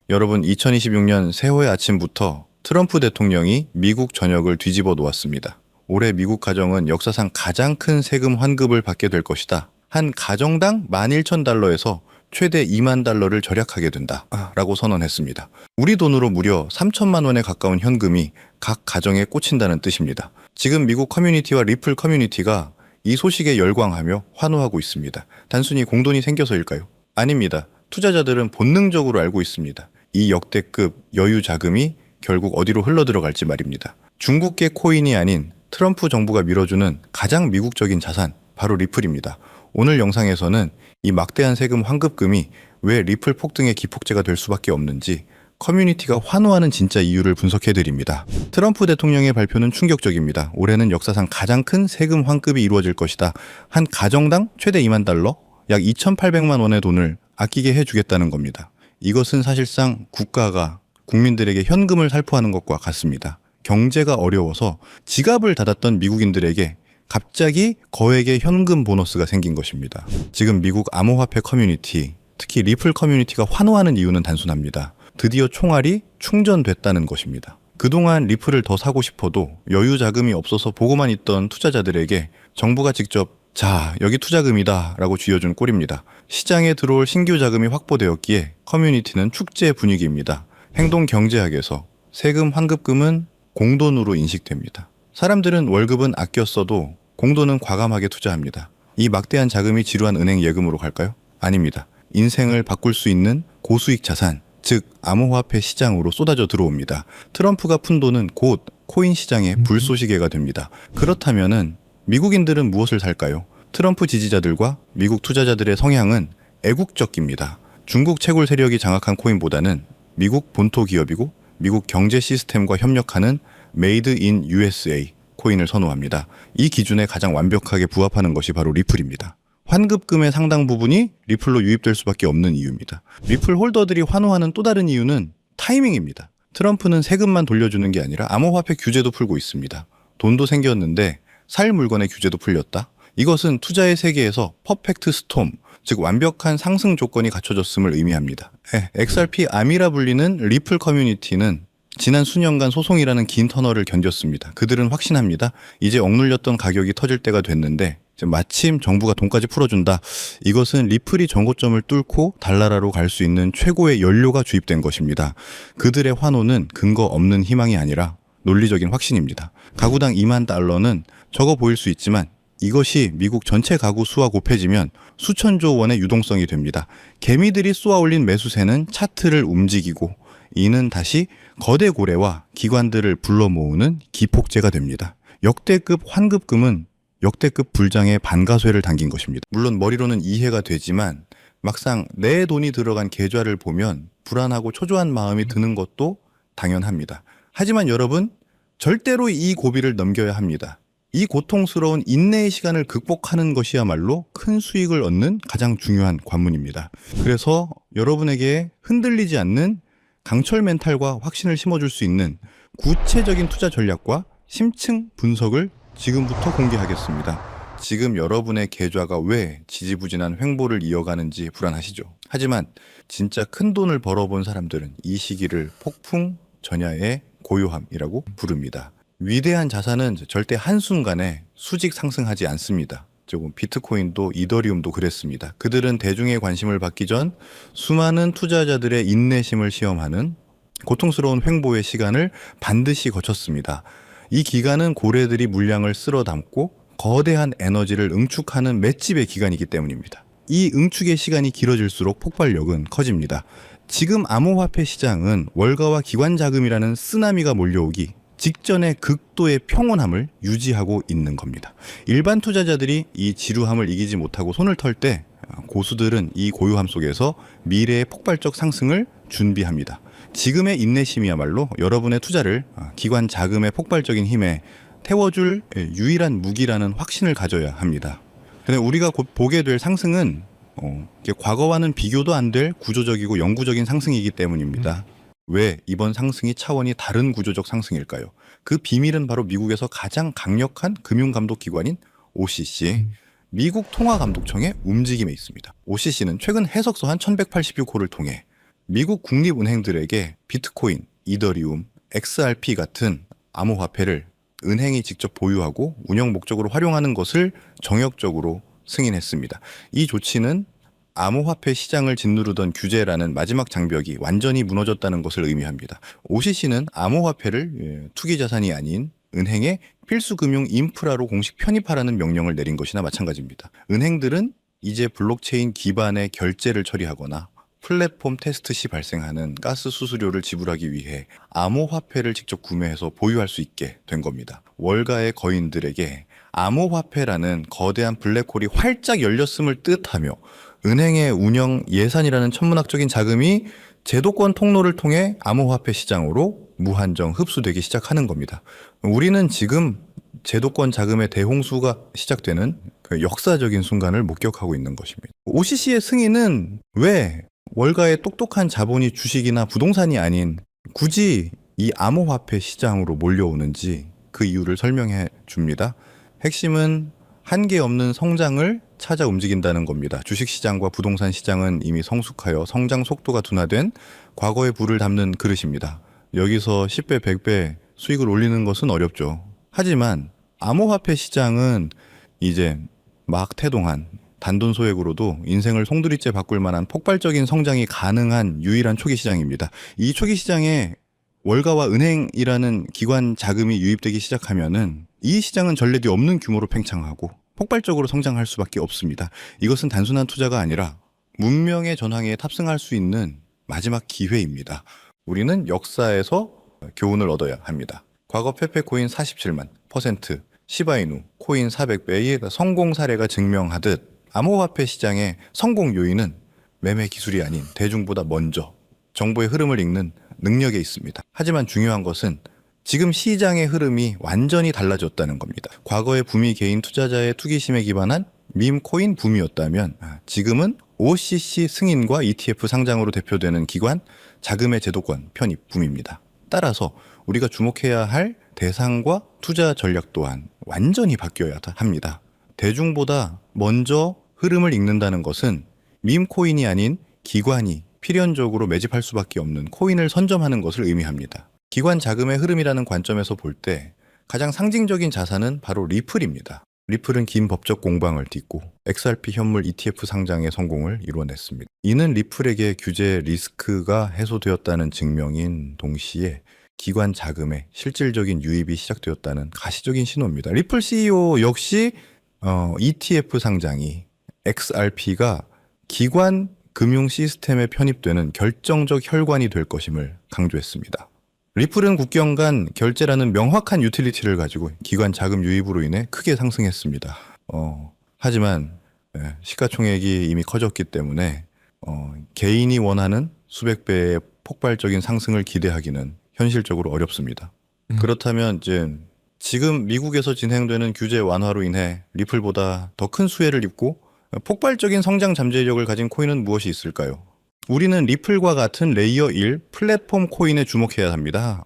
여러분, 2026년 세호의 아침부터 트럼프 대통령이 미국 전역을 뒤집어 놓았습니다. 올해 미국 가정은 역사상 가장 큰 세금 환급을 받게 될 것이다. 한 가정당 11,000달러에서 최대 2만 달러를 절약하게 된다. 라고 선언했습니다. 우리 돈으로 무려 3천만 원에 가까운 현금이 각 가정에 꽂힌다는 뜻입니다. 지금 미국 커뮤니티와 리플 커뮤니티가 이 소식에 열광하며 환호하고 있습니다. 단순히 공돈이 생겨서일까요? 아닙니다. 투자자들은 본능적으로 알고 있습니다. 이 역대급 여유 자금이 결국 어디로 흘러들어갈지 말입니다. 중국계 코인이 아닌 트럼프 정부가 밀어주는 가장 미국적인 자산, 바로 리플입니다. 오늘 영상에서는 이 막대한 세금 환급금이 왜 리플 폭등의 기폭제가 될 수밖에 없는지 커뮤니티가 환호하는 진짜 이유를 분석해드립니다. 트럼프 대통령의 발표는 충격적입니다. 올해는 역사상 가장 큰 세금 환급이 이루어질 것이다. 한 가정당 최대 2만 달러, 약 2,800만 원의 돈을 아끼게 해주겠다는 겁니다. 이것은 사실상 국가가 국민들에게 현금을 살포하는 것과 같습니다. 경제가 어려워서 지갑을 닫았던 미국인들에게 갑자기 거액의 현금 보너스가 생긴 것입니다. 지금 미국 암호화폐 커뮤니티, 특히 리플 커뮤니티가 환호하는 이유는 단순합니다. 드디어 총알이 충전됐다는 것입니다. 그동안 리플을 더 사고 싶어도 여유 자금이 없어서 보고만 있던 투자자들에게 정부가 직접 자, 여기 투자금이다 라고 쥐어준 꼴입니다. 시장에 들어올 신규 자금이 확보되었기에 커뮤니티는 축제 분위기입니다. 행동경제학에서 세금 환급금은 공돈으로 인식됩니다. 사람들은 월급은 아껴 써도 공돈은 과감하게 투자합니다. 이 막대한 자금이 지루한 은행 예금으로 갈까요? 아닙니다. 인생을 바꿀 수 있는 고수익 자산, 즉 암호화폐 시장으로 쏟아져 들어옵니다. 트럼프가 푼 돈은 곧 코인 시장의 불쏘시개가 됩니다. 그렇다면은 미국인들은 무엇을 살까요? 트럼프 지지자들과 미국 투자자들의 성향은 애국적입니다. 중국 채굴 세력이 장악한 코인보다는 미국 본토 기업이고 미국 경제 시스템과 협력하는 메이드 인 USA 코인을 선호합니다. 이 기준에 가장 완벽하게 부합하는 것이 바로 리플입니다. 환급금의 상당 부분이 리플로 유입될 수밖에 없는 이유입니다. 리플 홀더들이 환호하는 또 다른 이유는 타이밍입니다. 트럼프는 세금만 돌려주는 게 아니라 암호화폐 규제도 풀고 있습니다. 돈도 생겼는데 살 물건의 규제도 풀렸다. 이것은 투자의 세계에서 퍼펙트 스톰, 즉 완벽한 상승 조건이 갖춰졌음을 의미합니다. XRP 암이라 불리는 리플 커뮤니티는 지난 수년간 소송이라는 긴 터널을 견뎠습니다. 그들은 확신합니다. 이제 억눌렸던 가격이 터질 때가 됐는데 마침 정부가 돈까지 풀어준다. 이것은 리플이 정고점을 뚫고 달나라로 갈 수 있는 최고의 연료가 주입된 것입니다. 그들의 환호는 근거 없는 희망이 아니라 논리적인 확신입니다. 가구당 2만 달러는 적어 보일 수 있지만 이것이 미국 전체 가구 수와 곱해지면 수천조 원의 유동성이 됩니다. 개미들이 쏘아올린 매수세는 차트를 움직이고 이는 다시 거대 고래와 기관들을 불러 모으는 기폭제가 됩니다. 역대급 환급금은 역대급 불장의 반가쇠를 당긴 것입니다. 물론 머리로는 이해가 되지만 막상 내 돈이 들어간 계좌를 보면 불안하고 초조한 마음이 드는 것도 당연합니다. 하지만 여러분, 절대로 이 고비를 넘겨야 합니다. 이 고통스러운 인내의 시간을 극복하는 것이야말로 큰 수익을 얻는 가장 중요한 관문입니다. 그래서 여러분에게 흔들리지 않는 강철 멘탈과 확신을 심어줄 수 있는 구체적인 투자 전략과 심층 분석을 지금부터 공개하겠습니다. 지금 여러분의 계좌가 왜 지지부진한 횡보를 이어가는지 불안하시죠? 하지만 진짜 큰 돈을 벌어본 사람들은 이 시기를 폭풍 전야의 고요함이라고 부릅니다. 위대한 자산은 절대 한순간에 수직 상승하지 않습니다. 조금 비트코인도 이더리움도 그랬습니다. 그들은 대중의 관심을 받기 전 수많은 투자자들의 인내심을 시험하는 고통스러운 횡보의 시간을 반드시 거쳤습니다. 이 기간은 고래들이 물량을 쓸어 담고 거대한 에너지를 응축하는 맷집의 기간이기 때문입니다. 이 응축의 시간이 길어질수록 폭발력은 커집니다. 지금 암호화폐 시장은 월가와 기관 자금이라는 쓰나미가 몰려오기 직전의 극도의 평온함을 유지하고 있는 겁니다. 일반 투자자들이 이 지루함을 이기지 못하고 손을 털 때 고수들은 이 고요함 속에서 미래의 폭발적 상승을 준비합니다. 지금의 인내심이야말로 여러분의 투자를 기관 자금의 폭발적인 힘에 태워줄 유일한 무기라는 확신을 가져야 합니다. 근데 우리가 곧 보게 될 상승은 과거와는 비교도 안 될 구조적이고 영구적인 상승이기 때문입니다. 왜 이번 상승이 차원이 다른 구조적 상승일까요? 그 비밀은 바로 미국에서 가장 강력한 금융감독기관인 OCC, 미국 통화감독청의 움직임에 있습니다. OCC는 최근 해석서 한 1186호를 통해 미국 국립은행들에게 비트코인, 이더리움, XRP 같은 암호화폐를 은행이 직접 보유하고 운영 목적으로 활용하는 것을 정역적으로 승인했습니다. 이 조치는 암호화폐 시장을 짓누르던 규제라는 마지막 장벽이 완전히 무너졌다는 것을 의미합니다. OCC는 암호화폐를 투기 자산이 아닌 은행의 필수 금융 인프라로 공식 편입하라는 명령을 내린 것이나 마찬가지입니다. 은행들은 이제 블록체인 기반의 결제를 처리하거나 플랫폼 테스트 시 발생하는 가스 수수료를 지불하기 위해 암호화폐를 직접 구매해서 보유할 수 있게 된 겁니다. 월가의 거인들에게 암호화폐라는 거대한 블랙홀이 활짝 열렸음을 뜻하며 은행의 운영 예산이라는 천문학적인 자금이 제도권 통로를 통해 암호화폐 시장으로 무한정 흡수되기 시작하는 겁니다. 우리는 지금 제도권 자금의 대홍수가 시작되는 그 역사적인 순간을 목격하고 있는 것입니다. OCC의 승인은 왜 월가의 똑똑한 자본이 주식이나 부동산이 아닌 굳이 이 암호화폐 시장으로 몰려오는지 그 이유를 설명해 줍니다. 핵심은 한계 없는 성장을 찾아 움직인다는 겁니다. 주식시장과 부동산 시장은 이미 성숙하여 성장 속도가 둔화된 과거의 불을 담는 그릇입니다. 여기서 10배, 100배 수익을 올리는 것은 어렵죠. 하지만 암호화폐 시장은 이제 막 태동한 단돈 소액으로도 인생을 송두리째 바꿀 만한 폭발적인 성장이 가능한 유일한 초기 시장입니다. 이 초기 시장에 월가와 은행이라는 기관 자금이 유입되기 시작하면은 이 시장은 전례도 없는 규모로 팽창하고 폭발적으로 성장할 수밖에 없습니다. 이것은 단순한 투자가 아니라 문명의 전황에 탑승할 수 있는 마지막 기회입니다. 우리는 역사에서 교훈을 얻어야 합니다. 과거 페페코인 47만 %, 시바이누 코인 400배의 성공 사례가 증명하듯 암호화폐 시장의 성공 요인은 매매 기술이 아닌 대중보다 먼저 정보의 흐름을 읽는 능력에 있습니다. 하지만 중요한 것은 지금 시장의 흐름이 완전히 달라졌다는 겁니다. 과거의 붐이 개인 투자자의 투기심에 기반한 밈코인 붐이었다면 지금은 OCC 승인과 ETF 상장으로 대표되는 기관 자금의 제도권 편입 붐입니다. 따라서 우리가 주목해야 할 대상과 투자 전략 또한 완전히 바뀌어야 합니다. 대중보다 먼저 흐름을 읽는다는 것은 밈코인이 아닌 기관이 필연적으로 매집할 수밖에 없는 코인을 선점하는 것을 의미합니다. 기관 자금의 흐름이라는 관점에서 볼 때 가장 상징적인 자산은 바로 리플입니다. 리플은 긴 법적 공방을 딛고 XRP 현물 ETF 상장의 성공을 이뤄냈습니다. 이는 리플에게 규제 리스크가 해소되었다는 증명인 동시에 기관 자금의 실질적인 유입이 시작되었다는 가시적인 신호입니다. 리플 CEO 역시 ETF 상장이 XRP가 기관 금융 시스템에 편입되는 결정적 혈관이 될 것임을 강조했습니다. 리플은 국경 간 결제라는 명확한 유틸리티를 가지고 기관 자금 유입으로 인해 크게 상승했습니다. 하지만 시가총액이 이미 커졌기 때문에 개인이 원하는 수백 배의 폭발적인 상승을 기대하기는 현실적으로 어렵습니다. 그렇다면 이제 지금 미국에서 진행되는 규제 완화로 인해 리플보다 더 큰 수혜를 입고 폭발적인 성장 잠재력을 가진 코인은 무엇이 있을까요? 우리는 리플과 같은 레이어 1 플랫폼 코인에 주목해야 합니다.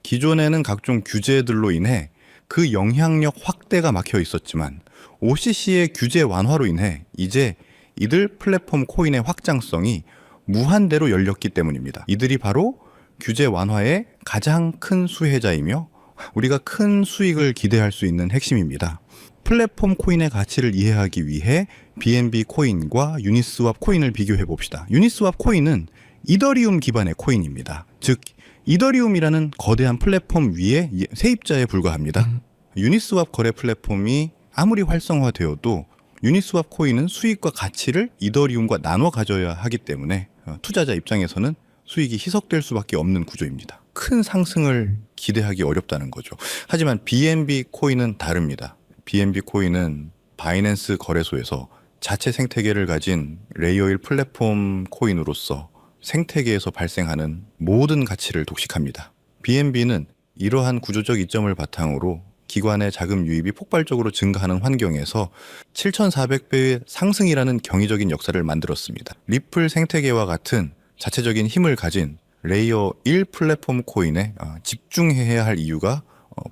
기존에는 각종 규제들로 인해 그 영향력 확대가 막혀 있었지만 OCC의 규제 완화로 인해 이제 이들 플랫폼 코인의 확장성이 무한대로 열렸기 때문입니다. 이들이 바로 규제 완화의 가장 큰 수혜자이며 우리가 큰 수익을 기대할 수 있는 핵심입니다. 플랫폼 코인의 가치를 이해하기 위해 BNB 코인과 유니스왑 코인을 비교해 봅시다. 유니스왑 코인은 이더리움 기반의 코인입니다. 즉 이더리움이라는 거대한 플랫폼 위에 세입자에 불과합니다. 유니스왑 거래 플랫폼이 아무리 활성화되어도 유니스왑 코인은 수익과 가치를 이더리움과 나눠 가져야 하기 때문에 투자자 입장에서는 수익이 희석될 수밖에 없는 구조입니다. 큰 상승을 기대하기 어렵다는 거죠. 하지만 BNB 코인은 다릅니다. BNB 코인은 바이낸스 거래소에서 자체 생태계를 가진 레이어 1 플랫폼 코인으로서 생태계에서 발생하는 모든 가치를 독식합니다. BNB는 이러한 구조적 이점을 바탕으로 기관의 자금 유입이 폭발적으로 증가하는 환경에서 7,400배의 상승이라는 경이적인 역사를 만들었습니다. 리플 생태계와 같은 자체적인 힘을 가진 레이어 1 플랫폼 코인에 집중해야 할 이유가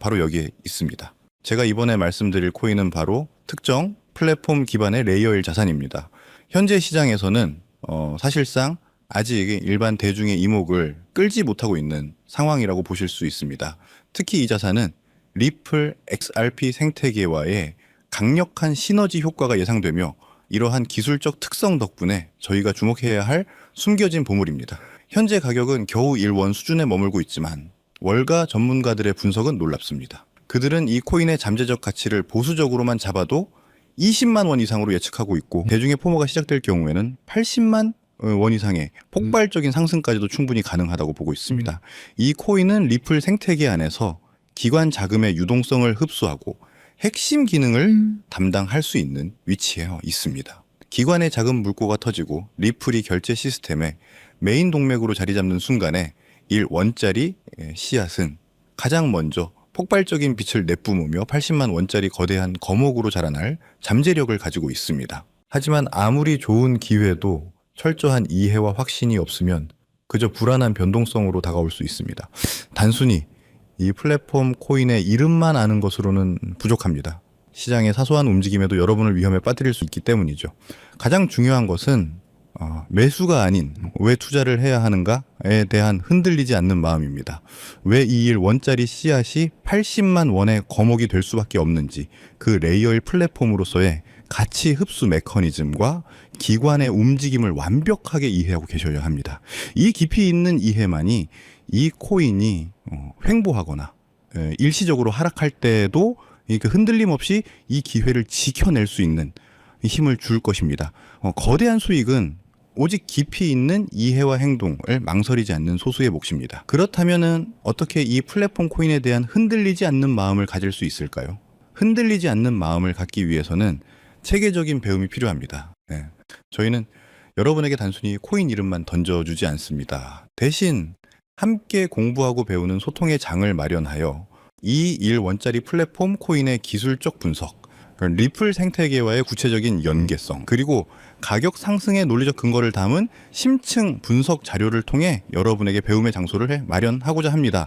바로 여기에 있습니다. 제가 이번에 말씀드릴 코인은 바로 특정 플랫폼 기반의 레이어 1 자산입니다. 현재 시장에서는 사실상 아직 일반 대중의 이목을 끌지 못하고 있는 상황이라고 보실 수 있습니다. 특히 이 자산은 리플 XRP 생태계와의 강력한 시너지 효과가 예상되며 이러한 기술적 특성 덕분에 저희가 주목해야 할 숨겨진 보물입니다. 현재 가격은 겨우 1원 수준에 머물고 있지만 월가 전문가들의 분석은 놀랍습니다. 그들은 이 코인의 잠재적 가치를 보수적으로만 잡아도 20만 원 이상으로 예측하고 있고 대중의 포모가 시작될 경우에는 80만 원 이상의 폭발적인 상승까지도 충분히 가능하다고 보고 있습니다. 이 코인은 리플 생태계 안에서 기관 자금의 유동성을 흡수하고 핵심 기능을 담당할 수 있는 위치에 있습니다. 기관의 자금 물꼬가 터지고 리플이 결제 시스템에 메인 동맥으로 자리 잡는 순간에 1원짜리 씨앗은 가장 먼저 폭발적인 빛을 내뿜으며 80만 원짜리 거대한 거목으로 자라날 잠재력을 가지고 있습니다. 하지만 아무리 좋은 기회도 철저한 이해와 확신이 없으면 그저 불안한 변동성으로 다가올 수 있습니다. 단순히 이 플랫폼 코인의 이름만 아는 것으로는 부족합니다. 시장의 사소한 움직임에도 여러분을 위험에 빠뜨릴 수 있기 때문이죠. 가장 중요한 것은 매수가 아닌 왜 투자를 해야 하는가에 대한 흔들리지 않는 마음입니다. 왜 이 1원짜리 씨앗이 80만 원의 거목이 될 수밖에 없는지 그 레이어의 플랫폼으로서의 가치 흡수 메커니즘과 기관의 움직임을 완벽하게 이해하고 계셔야 합니다. 이 깊이 있는 이해만이 이 코인이 횡보하거나 일시적으로 하락할 때도 흔들림 없이 이 기회를 지켜낼 수 있는 힘을 줄 것입니다. 거대한 수익은 오직 깊이 있는 이해와 행동을 망설이지 않는 소수의 몫입니다. 그렇다면은 어떻게 이 플랫폼 코인에 대한 흔들리지 않는 마음을 가질 수 있을까요? 흔들리지 않는 마음을 갖기 위해서는 체계적인 배움이 필요합니다. 저희는 여러분에게 단순히 코인 이름만 던져주지 않습니다. 대신 함께 공부하고 배우는 소통의 장을 마련하여 이 1원짜리 플랫폼 코인의 기술적 분석, 리플 생태계와의 구체적인 연계성, 그리고 가격 상승의 논리적 근거를 담은 심층 분석 자료를 통해 여러분에게 배움의 장소를 마련하고자 합니다.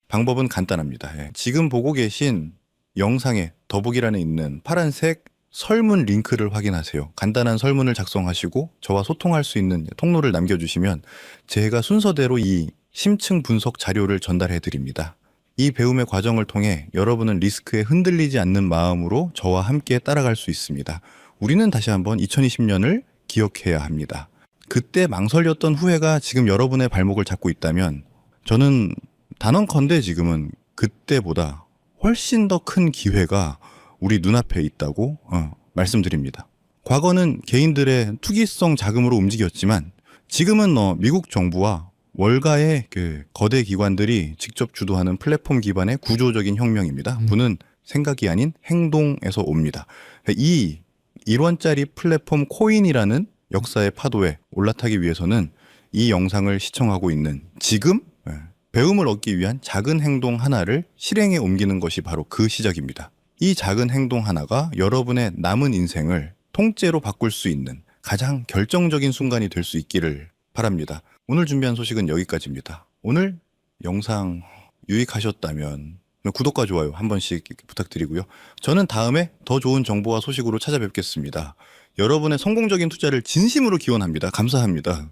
방법은 간단합니다. 지금 보고 계신 영상에 더보기란에 있는 파란색 설문 링크를 확인하세요. 간단한 설문을 작성하시고 저와 소통할 수 있는 통로를 남겨주시면 제가 순서대로 이 심층 분석 자료를 전달해 드립니다. 이 배움의 과정을 통해 여러분은 리스크에 흔들리지 않는 마음으로 저와 함께 따라갈 수 있습니다. 우리는 다시 한번 2020년을 기억해야 합니다. 그때 망설였던 후회가 지금 여러분의 발목을 잡고 있다면 저는 단언컨대 지금은 그때보다 훨씬 더 큰 기회가 우리 눈앞에 있다고 말씀드립니다. 과거는 개인들의 투기성 자금으로 움직였지만 지금은 미국 정부와 월가의 그 거대 기관들이 직접 주도하는 플랫폼 기반의 구조적인 혁명입니다. 부는 생각이 아닌 행동에서 옵니다. 이 1원짜리 플랫폼 코인이라는 역사의 파도에 올라타기 위해서는 이 영상을 시청하고 있는 지금 배움을 얻기 위한 작은 행동 하나를 실행에 옮기는 것이 바로 그 시작입니다. 이 작은 행동 하나가 여러분의 남은 인생을 통째로 바꿀 수 있는 가장 결정적인 순간이 될 수 있기를 바랍니다. 오늘 준비한 소식은 여기까지입니다. 오늘 영상 유익하셨다면 구독과 좋아요 한 번씩 부탁드리고요. 저는 다음에 더 좋은 정보와 소식으로 찾아뵙겠습니다. 여러분의 성공적인 투자를 진심으로 기원합니다. 감사합니다.